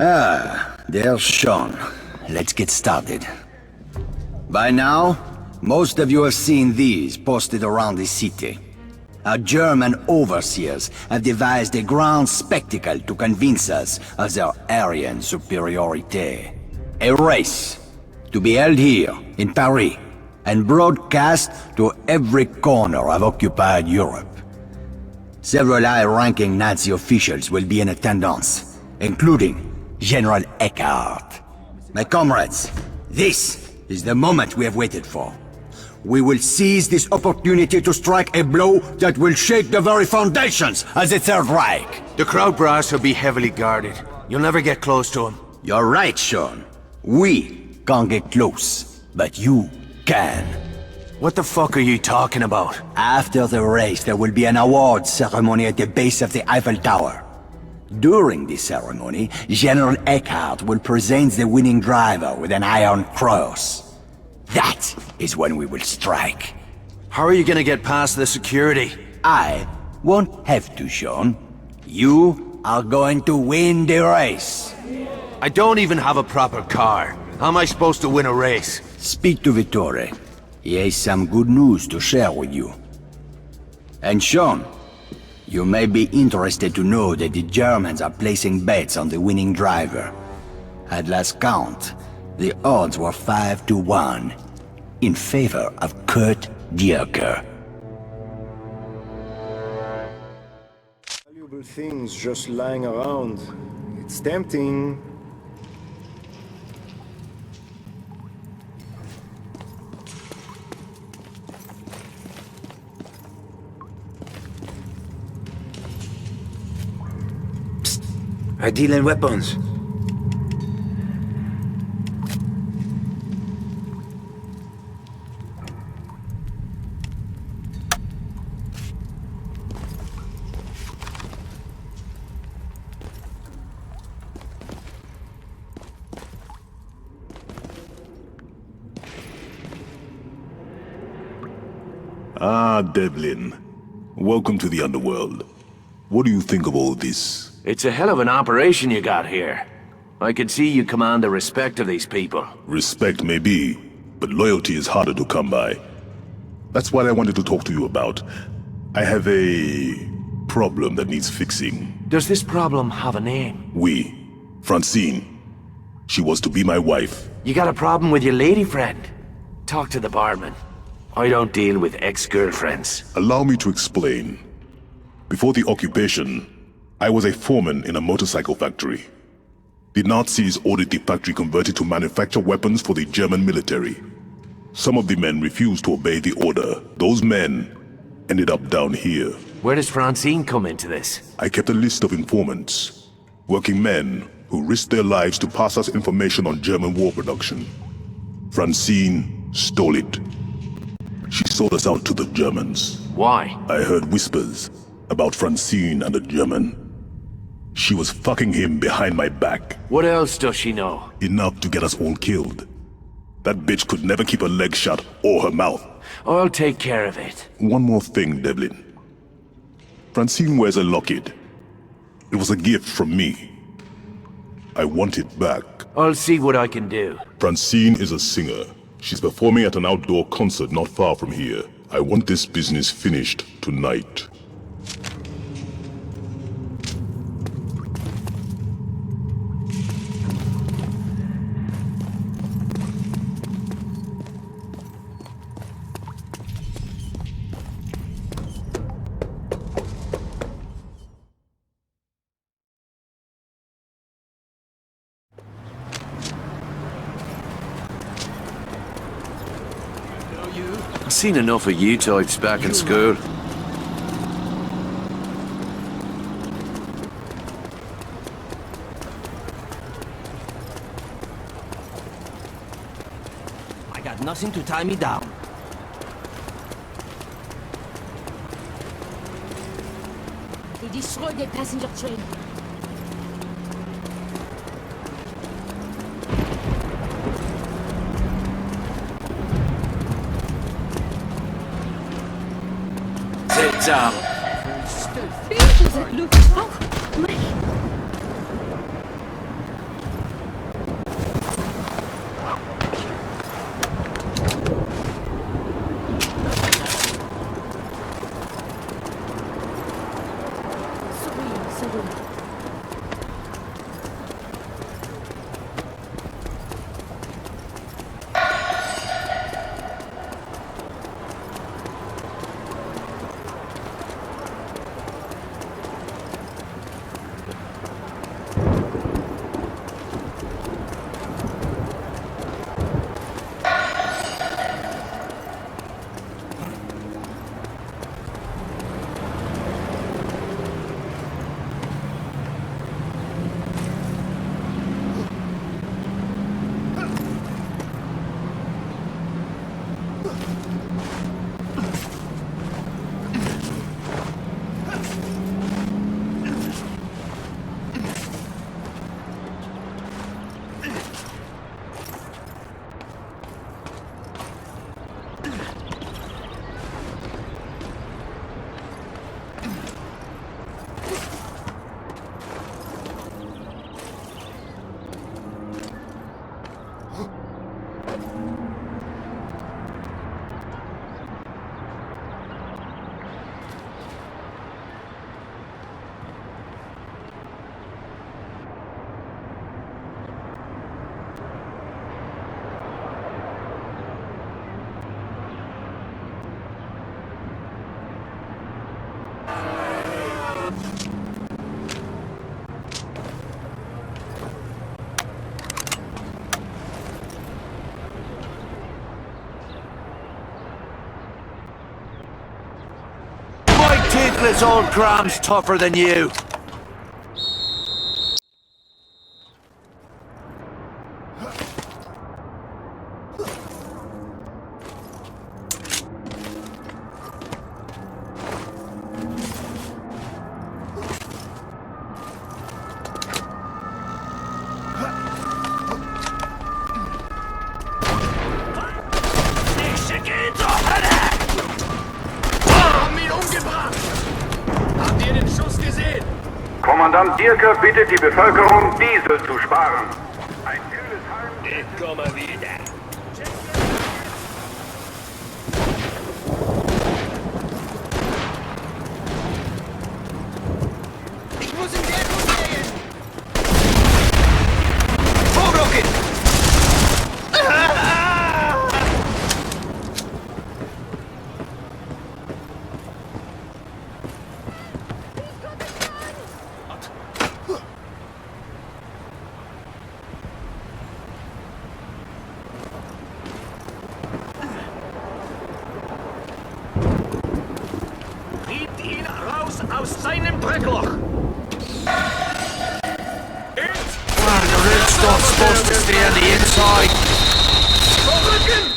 There's Sean. Let's get started. By now, most of you have seen these posted around the city. Our German overseers have devised a grand spectacle to convince us of their Aryan superiority. A race to be held here in Paris and broadcast to every corner of occupied Europe. Several high-ranking Nazi officials will be in attendance, including General Eckhart. My comrades, this is the moment we have waited for. We will seize this opportunity to strike a blow that will shake the very foundations of the Third Reich. The crowd brass will be heavily guarded. You'll never get close to him. You're right, Sean. We can't get close, but you can. What the fuck are you talking about? After the race, there will be an award ceremony at the base of the Eiffel Tower. During this ceremony, General Eckhart will present the winning driver with an Iron Cross. That is when we will strike. How are you gonna get past the security? I won't have to, Sean. You are going to win the race. I don't even have a proper car. How am I supposed to win a race? Speak to Vittore. He has some good news to share with you. And Sean, you may be interested to know that the Germans are placing bets on the winning driver. At last count, the odds were 5-1 in favor of Kurt Dierker. Valuable things just lying around. It's tempting. I deal in weapons. Ah, Devlin. Welcome to the underworld. What do you think of all this? It's a hell of an operation you got here. I can see you command the respect of these people. Respect may be, but loyalty is harder to come by. That's what I wanted to talk to you about. I have a problem that needs fixing. Does this problem have a name? Oui. Francine. She was to be my wife. You got a problem with your lady friend? Talk to the barman. I don't deal with ex-girlfriends. Allow me to explain. Before the occupation, I was a foreman in a motorcycle factory. The Nazis ordered the factory converted to manufacture weapons for the German military. Some of the men refused to obey the order. Those men ended up down here. Where does Francine come into this? I kept a list of informants, working men who risked their lives to pass us information on German war production. Francine stole it. She sold us out to the Germans. Why? I heard whispers about Francine and the German. She was fucking him behind my back. What else does she know? Enough to get us all killed. That bitch could never keep her legs shut or her mouth. I'll take care of it. One more thing, Devlin. Francine wears a locket. It was a gift from me. I want it back. I'll see what I can do. Francine is a singer. She's performing at an outdoor concert not far from here. I want this business finished tonight. I've seen enough of you types back in school. I got nothing to tie me down. They destroyed the passenger train. Seltsam. Cette Luftwaffe. saloon. This old cram's tougher than you. Kommandant Dierke bittet die Bevölkerung, Diesel zu sparen. Ein kühles Heim... Ich komme wieder. Ich muss in Deckung gehen! Vorrücken! Aus seinem Dreckloch! The roof's not supposed to stay on the inside. Vorrücken!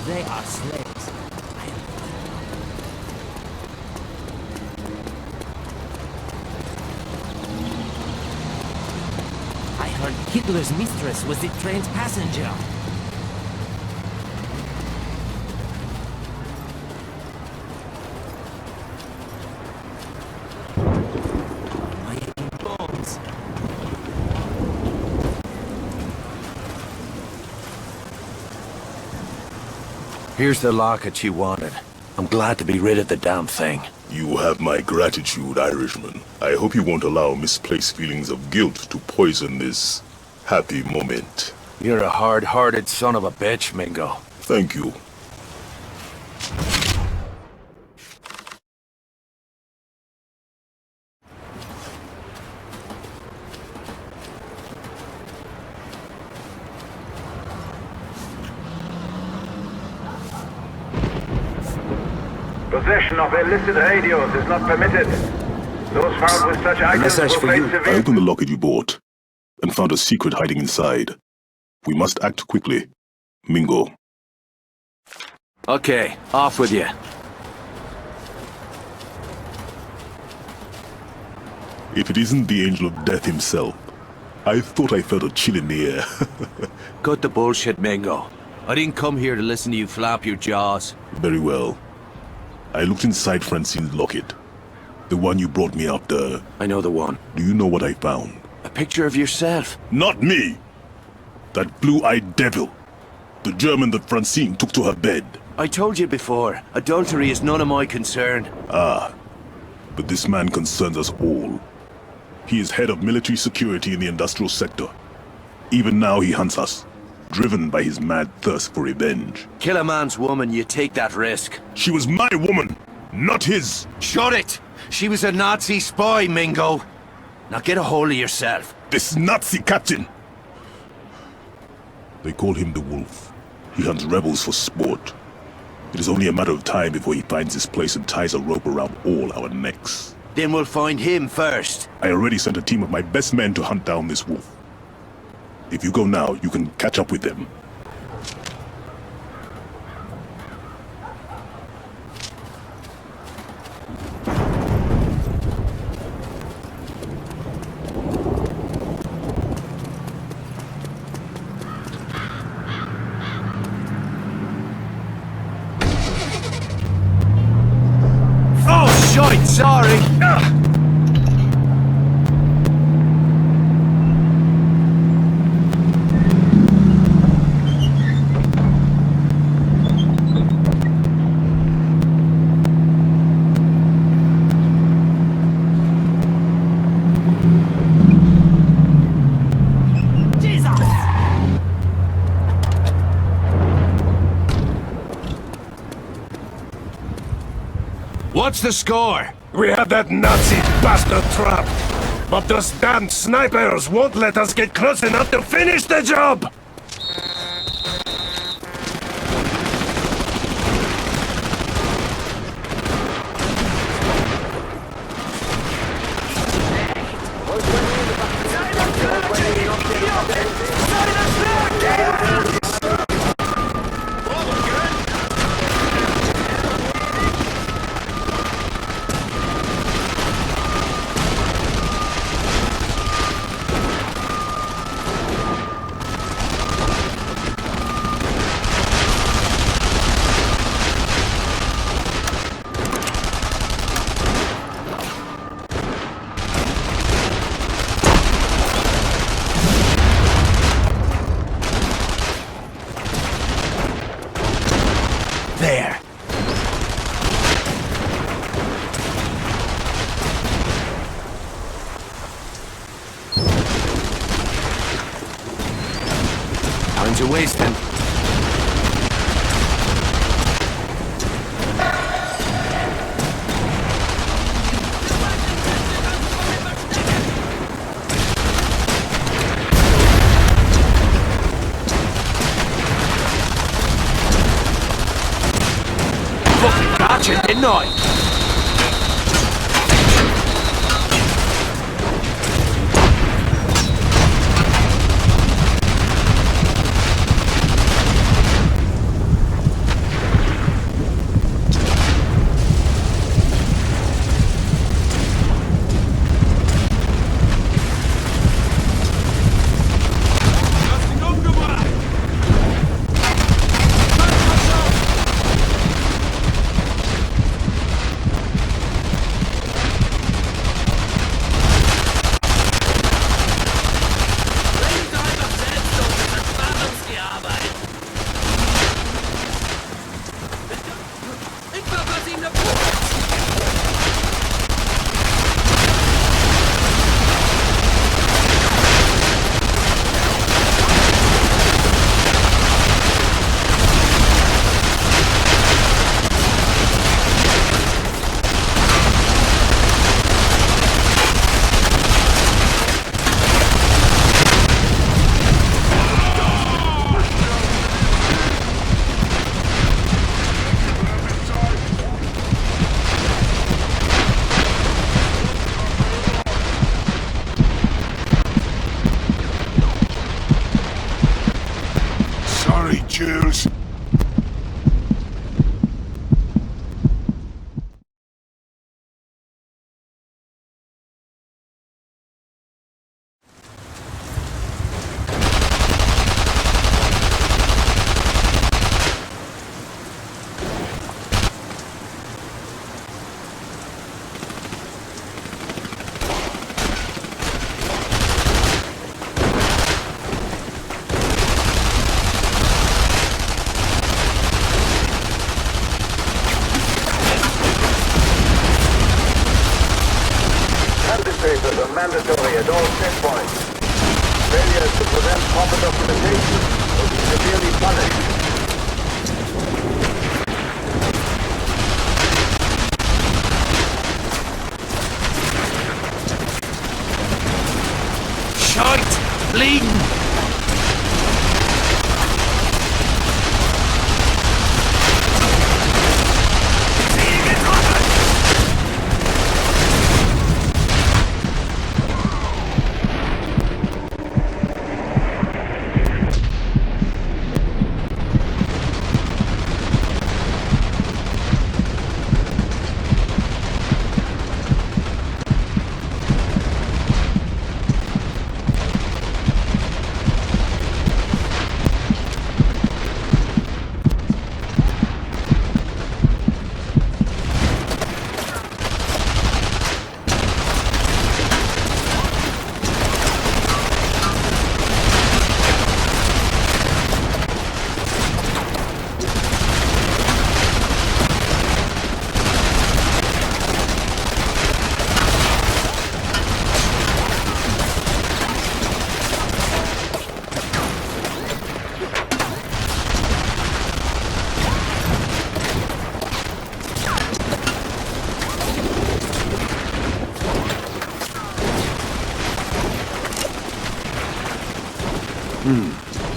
They are slaves. I heard Hitler's mistress was the train's passenger. My aching bones. Here's the locket you wanted. I'm glad to be rid of the damn thing. You have my gratitude, Irishman. I hope you won't allow misplaced feelings of guilt to poison this happy moment. You're a hard-hearted son of a bitch, Mingo. Thank you. Possession of illicit radios is not permitted. Those found with such items message will for face you. I severe... opened the locket you bought and found a secret hiding inside. We must act quickly. Mingo. Okay, off with you. If it isn't the Angel of Death himself, I thought I felt a chill in the air. Cut the bullshit, Mingo. I didn't come here to listen to you flap your jaws. Very well. I looked inside Francine's locket. The one you brought me after. I know the one. Do you know what I found? A picture of yourself. Not me! That blue-eyed devil. The German that Francine took to her bed. I told you before, adultery is none of my concern. Ah, but this man concerns us all. He is head of military security in the industrial sector. Even now he hunts us, driven by his mad thirst for revenge. Kill a man's woman, you take that risk. She was my woman, not his! Shut it! She was a Nazi spy, Mingo. Now get a hold of yourself. This Nazi captain! They call him the Wolf. He hunts rebels for sport. It is only a matter of time before he finds his place and ties a rope around all our necks. Then we'll find him first. I already sent a team of my best men to hunt down this wolf. If you go now, you can catch up with them. Oh, shite, sorry! What's the score? We have that Nazi bastard trapped, but those damn snipers won't let us get close enough to finish the job! There. Time's a wasting. Fucking gotcha, didn't I? Jules. Papers are mandatory at all checkpoints. Failure to present proper documentation will be severely punished. Shite! Bleeding!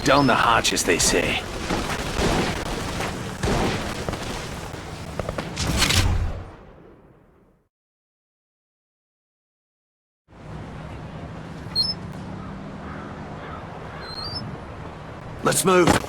Down the hatch, as they say. Let's move.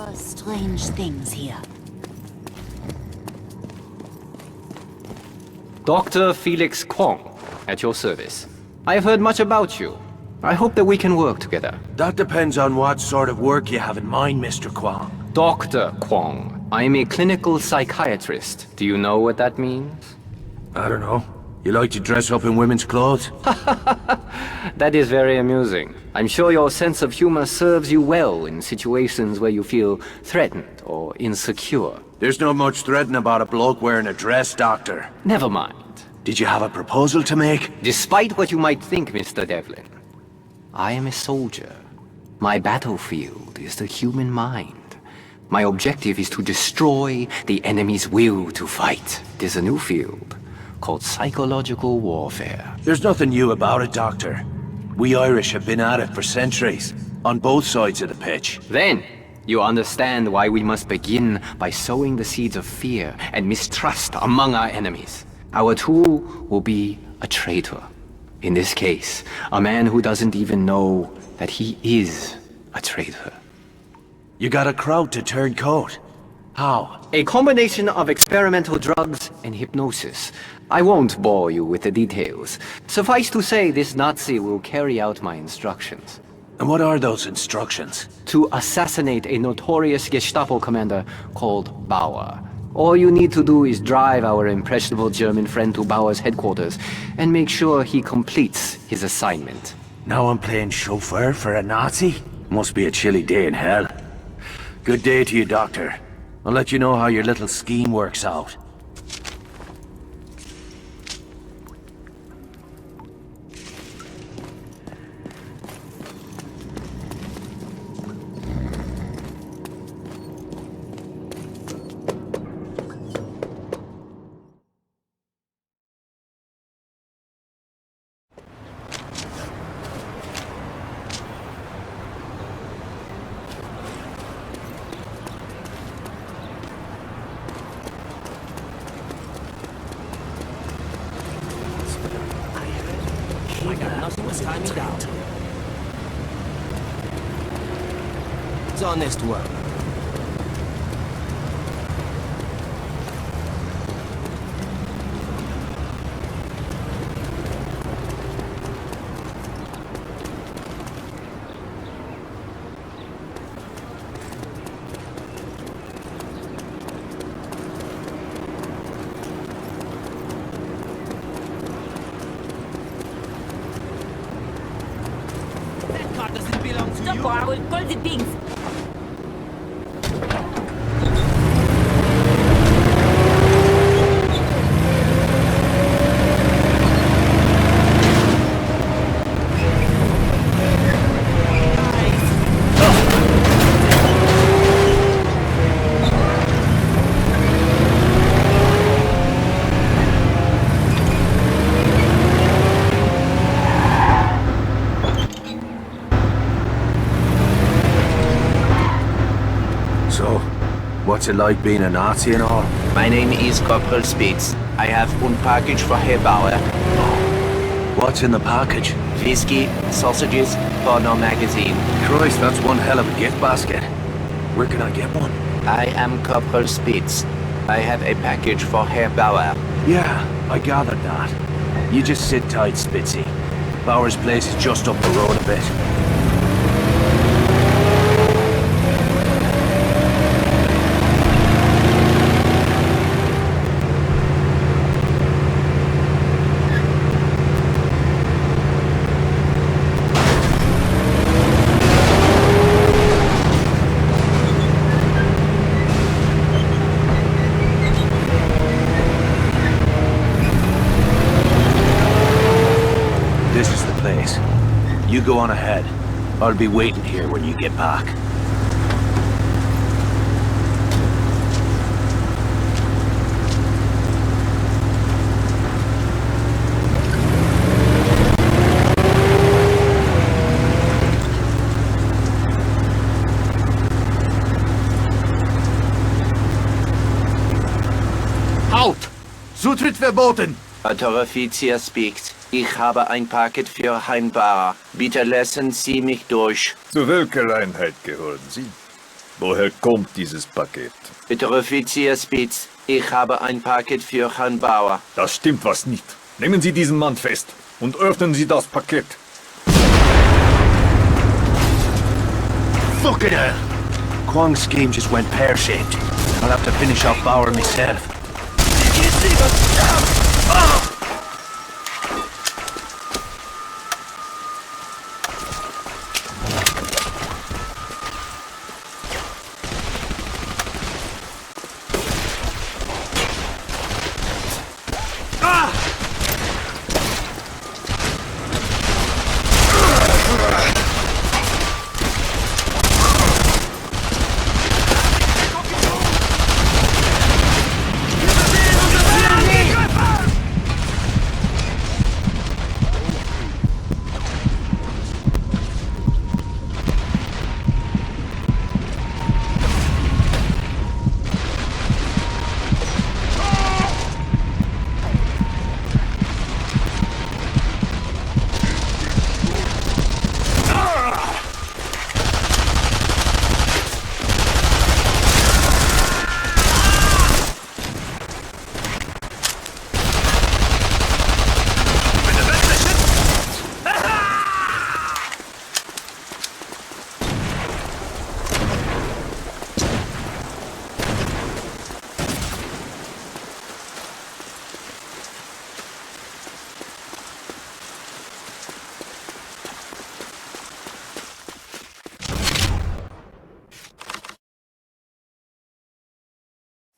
saw strange things here. Dr. Felix Kwong, at your service. I have heard much about you. I hope that we can work together. That depends on what sort of work you have in mind, Mr. Kwong. Dr. Kwong, I am a clinical psychiatrist. Do you know what that means? I don't know. You like to dress up in women's clothes? That is very amusing. I'm sure your sense of humor serves you well in situations where you feel threatened or insecure. There's not much threatening about a bloke wearing a dress, Doctor. Never mind. Did you have a proposal to make? Despite what you might think, Mr. Devlin, I am a soldier. My battlefield is the human mind. My objective is to destroy the enemy's will to fight. There's a new field called psychological warfare. There's nothing new about it, Doctor. We Irish have been at it for centuries, on both sides of the pitch. Then, you understand why we must begin by sowing the seeds of fear and mistrust among our enemies. Our tool will be a traitor. In this case, a man who doesn't even know that he is a traitor. You got a crowd to turn coat. How? A combination of experimental drugs and hypnosis. I won't bore you with the details. Suffice to say, this Nazi will carry out my instructions. And what are those instructions? To assassinate a notorious Gestapo commander called Bauer. All you need to do is drive our impressionable German friend to Bauer's headquarters and make sure he completes his assignment. Now I'm playing chauffeur for a Nazi? Must be a chilly day in hell. Good day to you, Doctor. I'll let you know how your little scheme works out. I got nothing to tie me down. It's honest work. Stop or I will call the pigs. What's it like being a Nazi and all? My name is Corporal Spitz. I have one package for Herr Bauer. What's in the package? Whiskey, sausages, porno magazine. Christ, that's one hell of a gift basket. Where can I get one? I am Corporal Spitz. I have a package for Herr Bauer. Yeah, I gathered that. You just sit tight, Spitzy. Bauer's place is just up the road a bit. This is the place. You go on ahead. I'll be waiting here when you get back. Halt! Zutritt verboten! Unteroffizier speaks. Ich habe ein Paket für Herrn Bauer. Bitte lassen Sie mich durch. Zu welcher Einheit gehören Sie? Woher kommt dieses Paket? Bitte, Offizier Spitz, ich habe ein Paket für Herrn Bauer. Das stimmt was nicht. Nehmen Sie diesen Mann fest und öffnen Sie das Paket. Fucking hell! Kwang's scheme just went pear-shaped. I'll have to finish off Bauer myself.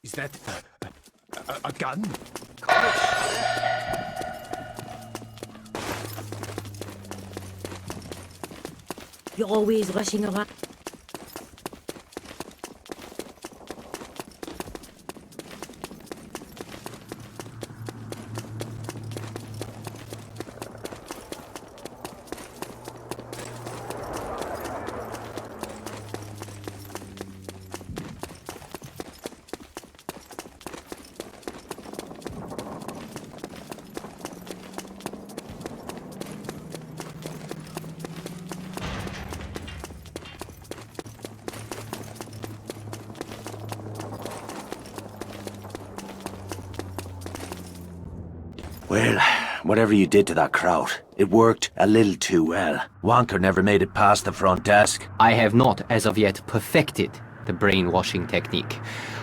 Is that a gun? You're always rushing around. Well, whatever you did to that crowd, it worked a little too well. Wonker never made it past the front desk. I have not, as of yet, perfected the brainwashing technique.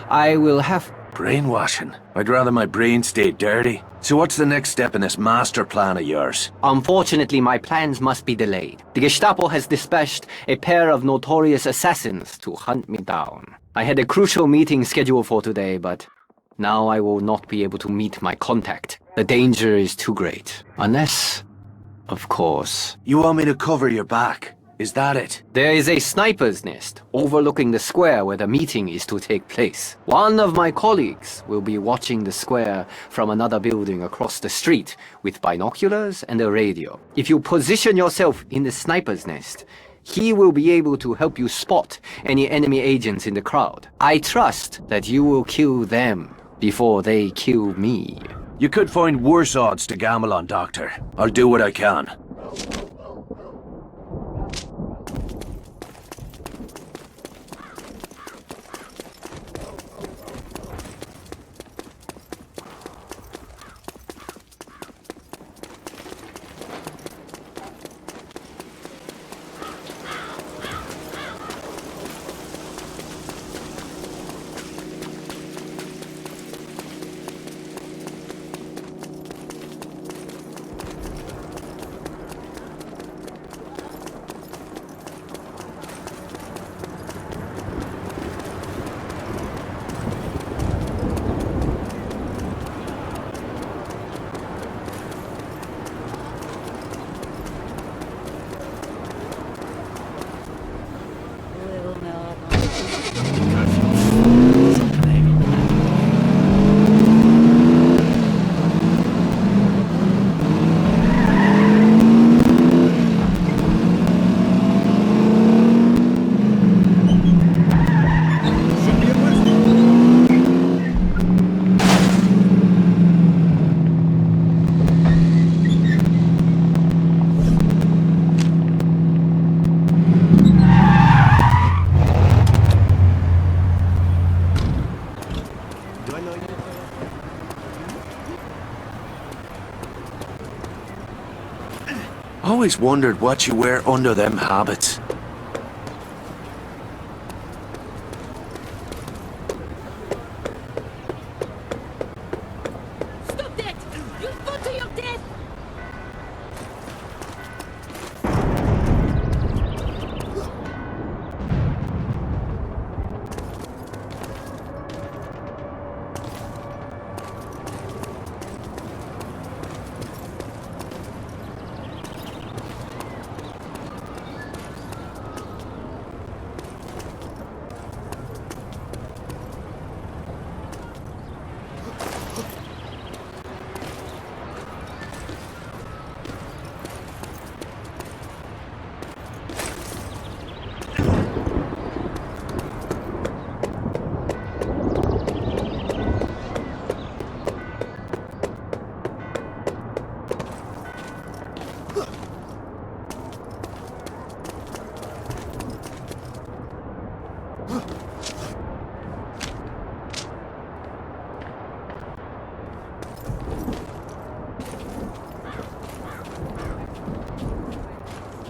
I will have... Brainwashing? I'd rather my brain stayed dirty. So what's the next step in this master plan of yours? Unfortunately, my plans must be delayed. The Gestapo has dispatched a pair of notorious assassins to hunt me down. I had a crucial meeting scheduled for today, but now I will not be able to meet my contact. The danger is too great. Unless, of course... You want me to cover your back? Is that it? There is a sniper's nest overlooking the square where the meeting is to take place. One of my colleagues will be watching the square from another building across the street with binoculars and a radio. If you position yourself in the sniper's nest, he will be able to help you spot any enemy agents in the crowd. I trust that you will kill them before they kill me. You could find worse odds to gamble on, Doctor. I'll do what I can. Do I know you? Always wondered what you wear under them habits. Stop that! You'll fall to your death!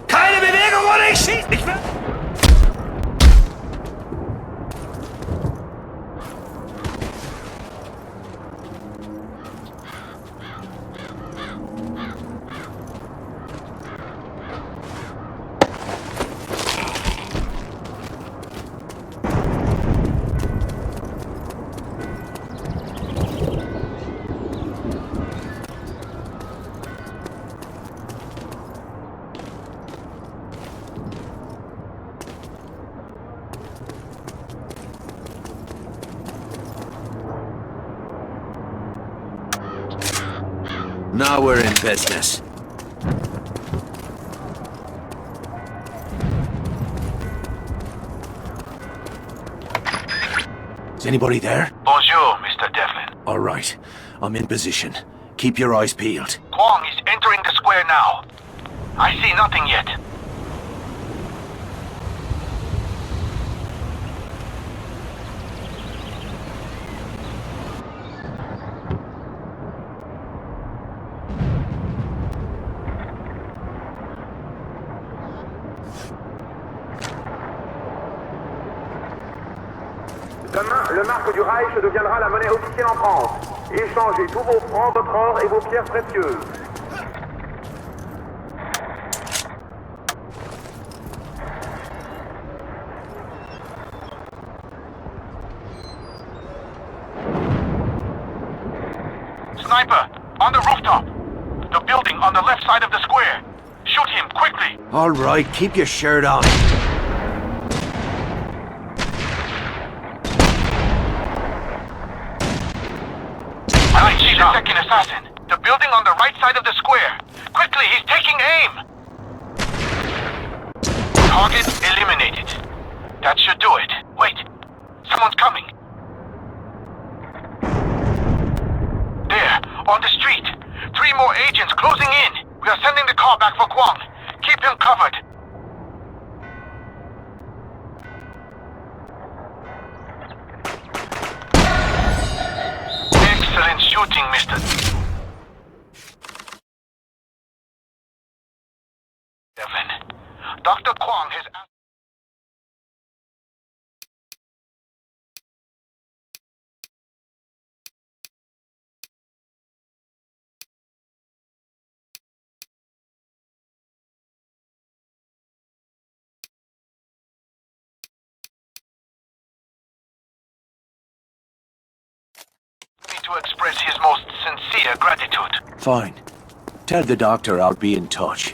Keine Bewegung oder ich schieß! Ich will... Now we're in business. Is anybody there? Bonjour, Mr. Devlin. All right. I'm in position. Keep your eyes peeled. Kwong is entering the square now. I see nothing yet. Demain, le marque du Reich deviendra la monnaie officielle en France. Échangez tous vos francs, votre or et vos pierres précieuses. Sniper, on the rooftop. The building on the left side of the square. Shoot him, quickly. All right, keep your shirt on. I see the second assassin. The building on the right side of the square. Quickly, he's taking aim. Target eliminated. That should do it. Wait, someone's coming. There, on the street. 3 more agents closing in. We are sending the car back for Kwong. Keep him covered. Excellent shooting, Mr. Devlin. Dr. Kwong has asked... me to express his most sincere gratitude. Fine. Tell the doctor I'll be in touch.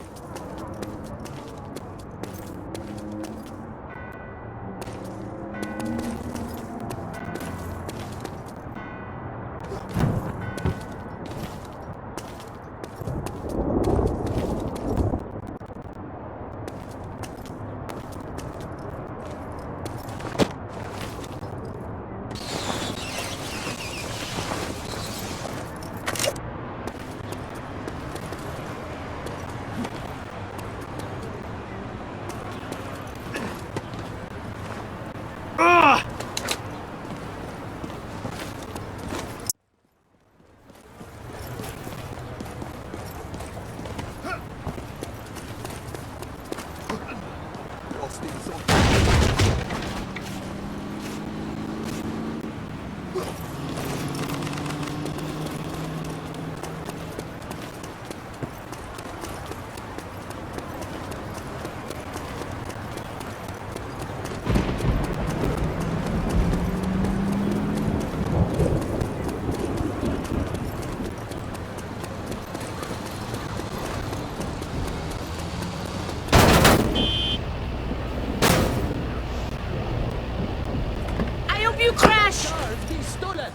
You crash! Car is being stolen!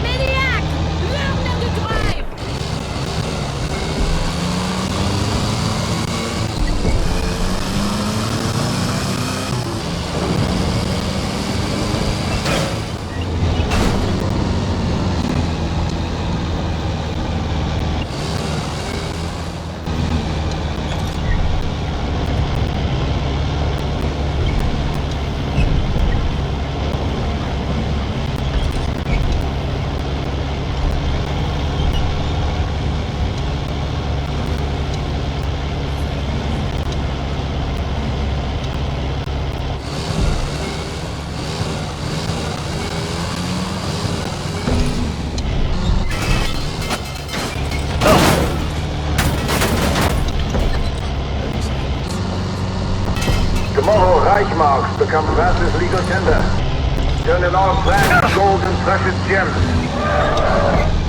Maniac! Learn how to drive! Tomorrow, Reichmarks become Vass's legal tender. Turn in all plans, gold and precious gems.